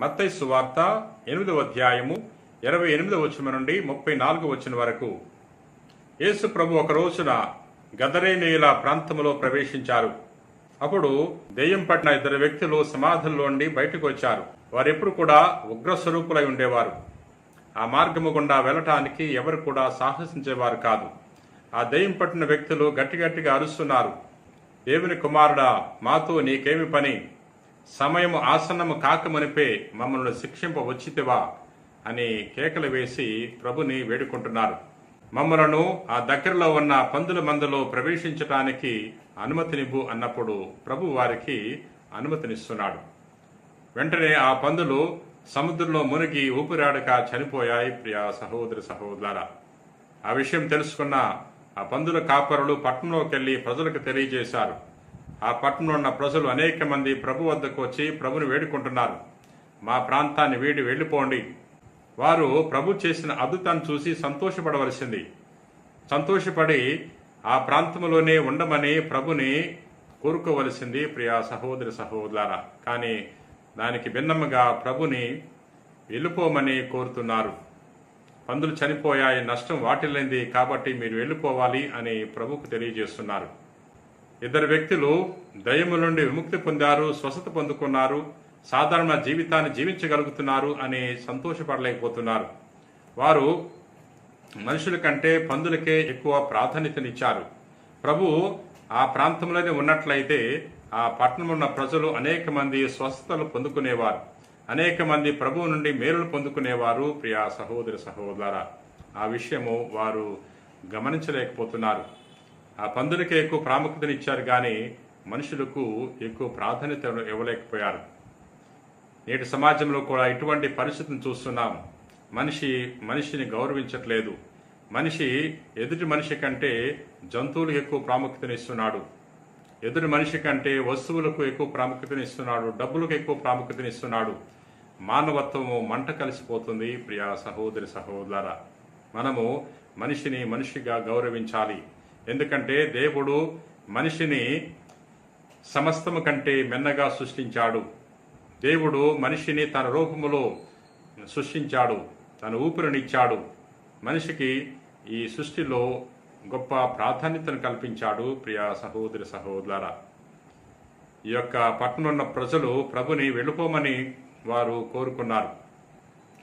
మత్తయి సువార్త 8వ అధ్యాయము 28వ వచనం నుండి 34వ వచనం వరకు. యేసు ప్రభు ఒక రోజున గదరేనీయుల ప్రాంతంలో ప్రవేశించారు. అప్పుడు దెయ్యం పట్టిన 2 వ్యక్తులు సమాధుల్లోండి బయటకు వచ్చారు. వారెప్పుడు కూడా ఉగ్ర స్వరూపులై ఉండేవారు. ఆ మార్గము గుండా వెళ్ళటానికి ఎవరు కూడా సాహసించేవారు కాదు. ఆ దెయ్యం పట్టిన వ్యక్తులు గట్టిగట్టిగా అరుస్తున్నారు, దేవుని కుమారుడా, మాతో నీకేమి పని? సమయము ఆసన్నము కాకమునిపే మమ్మల్ని శిక్షింపవచ్చితివా అని కేకలు వేసి ప్రభుని వేడుకుంటున్నారు. మమ్మలను ఆ దగ్గరలో ఉన్న పందుల మందలో ప్రవేశించటానికి అనుమతినివ్వు అన్నప్పుడు ప్రభు వారికి అనుమతినిస్తున్నాడు. వెంటనే ఆ పందులు సముద్రంలో మునిగి ఊపిరాడక చనిపోయాయి. ప్రియా సహోదరి సహోదరులారా, ఆ విషయం తెలుసుకున్న ఆ పందుల కాపరులు పట్టణంలోకి వెళ్లి ప్రజలకు తెలియజేశారు. ఆ పట్టణంలో ఉన్న ప్రజలు అనేక మంది ప్రభు వద్దకు వచ్చి ప్రభుని వేడుకుంటున్నారు, మా ప్రాంతాన్ని వీడి వెళ్ళిపోండి. వారు ప్రభు చేసిన అద్భుతాన్ని చూసి సంతోషపడవలసింది. సంతోషపడి ఆ ప్రాంతంలోనే ఉండమని ప్రభుని కోరుకోవలసింది. ప్రియా సహోదరి సహోదరులారా, కానీ దానికి భిన్నముగా ప్రభుని వెళ్ళిపోమని కోరుతున్నారు. పందులు చనిపోయాయి, నష్టం వాటిల్లింది, కాబట్టి మీరు వెళ్ళిపోవాలి అని ప్రభుకు తెలియజేస్తున్నారు. 2 వ్యక్తులు దయ్యము నుండి విముక్తి పొందారు, స్వస్థత పొందుకున్నారు, సాధారణ జీవితాన్ని జీవించగలుగుతున్నారు అని సంతోషపడలేకపోతున్నారు. వారు మనుషుల కంటే పందులకే ఎక్కువ ప్రాధాన్యతనిచ్చారు. ప్రభు ఆ ప్రాంతంలోనే ఉన్నట్లయితే ఆ పట్టణంలో ఉన్న ప్రజలు అనేక మంది స్వస్థతలు పొందుకునేవారు, అనేక మంది ప్రభువు నుండి మేలులు పొందుకునేవారు. ప్రియా సహోదరి సహోదరులారా, ఆ విషయము వారు గమనించలేకపోతున్నారు. ఆ పందులకే ఎక్కువ ప్రాముఖ్యతనిచ్చారు కానీ మనుషులకు ఎక్కువ ప్రాధాన్యత ఇవ్వలేకపోయారు. నేటి సమాజంలో కూడా ఇటువంటి పరిస్థితిని చూస్తున్నాం. మనిషిని గౌరవించట్లేదు. మనిషి ఎదుటి మనిషి కంటే జంతువులకు ఎక్కువ ప్రాముఖ్యతనిస్తున్నాడు. ఎదుటి మనిషి కంటే వస్తువులకు ఎక్కువ ప్రాముఖ్యతనిస్తున్నాడు, డబ్బులకు ఎక్కువ ప్రాముఖ్యతనిస్తున్నాడు. మానవత్వము మంట కలిసిపోతుంది. ప్రియా సహోదరి సహోదరులారా, మనము మనిషిని మనిషిగా గౌరవించాలి. ఎందుకంటే దేవుడు మనిషిని సమస్తము కంటే మిన్నగా సృష్టించాడు. దేవుడు మనిషిని తన రూపములో సృష్టించాడు, తన ఊపిరినిచ్చాడు. మనిషికి ఈ సృష్టిలో గొప్ప ప్రాధాన్యతను కల్పించాడు. ప్రియా సహోదరి సహోదరులారా, ఈ యొక్క పట్టణంలో ఉన్న ప్రజలు ప్రభుని వెళ్ళిపోమని వారు కోరుకున్నారు.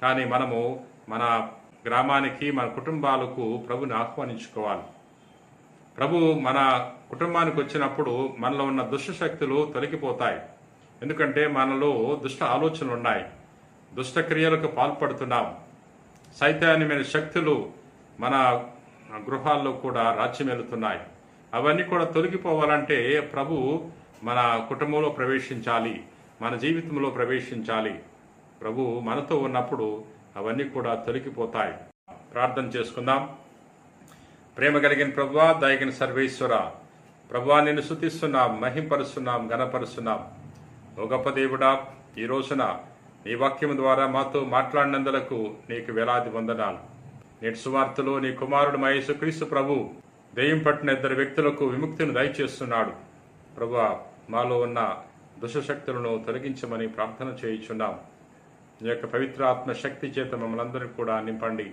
కానీ మనము మన గ్రామానికి, మన కుటుంబాలకు ప్రభుని ఆహ్వానించుకోవాలి. ప్రభు మన కుటుంబానికి వచ్చినప్పుడు మనలో ఉన్న దుష్ట శక్తులు తొలగిపోతాయి. ఎందుకంటే మనలో దుష్ట ఆలోచనలు ఉన్నాయి, దుష్ట క్రియలకు పాల్పడుతున్నాం. సైతాన్యమైన శక్తులు మన గృహాల్లో కూడా రాజ్యమేలుతున్నాయి. అవన్నీ కూడా తొలగిపోవాలంటే ప్రభు మన కుటుంబంలో ప్రవేశించాలి, మన జీవితంలో ప్రవేశించాలి. ప్రభు మనతో ఉన్నప్పుడు అవన్నీ కూడా తొలగిపోతాయి. ప్రార్థన చేసుకుందాం. ప్రేమ కలిగిన ప్రభువా, దయగిన సర్వేశ్వర, ప్రభువా, నిన్ను స్తుతిస్తున్నాం, మహింపరుస్తున్నాం, ఘనపరుస్తున్నాం. ఓ గొప్ప దేవుడా, ఈ రోజున నీ వాక్యం ద్వారా మాతో మాట్లాడినందులకు నీకు వేలాది వందనాలు. నేటి సువార్తలో నీ కుమారుడు యేసుక్రీస్తు ప్రభు దెయ్యం పట్టిన 2 వ్యక్తులకు విముక్తిని దయచేస్తున్నాడు. ప్రభువా, మాలో ఉన్న దుష్టశక్తులను తొలగించమని ప్రార్థన చేయుచున్నాం. నీ యొక్క పవిత్ర ఆత్మ శక్తి చేత మమ్మల్ని అందరినీ కూడా నింపండి.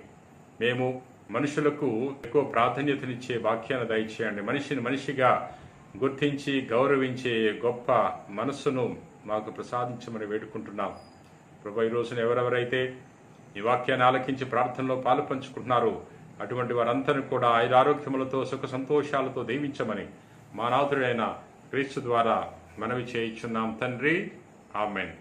మేము మనుషులకు ఎక్కువ ప్రాధాన్యతనిచ్చే వాక్యాన్ని దయచేయండి. మనిషిని మనిషిగా గుర్తించి గౌరవించే గొప్ప మనస్సును మాకు ప్రసాదించమని వేడుకుంటున్నాం. ప్రభు, ఈ రోజున ఎవరెవరైతే ఈ వాక్యాన్ని ఆలకించి ప్రార్థనలో పాలు పంచుకుంటున్నారో అటువంటి వారందరినీ కూడా ఆయురారోగ్యములతో సుఖ సంతోషాలతో దీవించమని మా నాథుడైన క్రీస్తు ద్వారా మనవి చేయించున్నాం తండ్రి. ఆమేన్.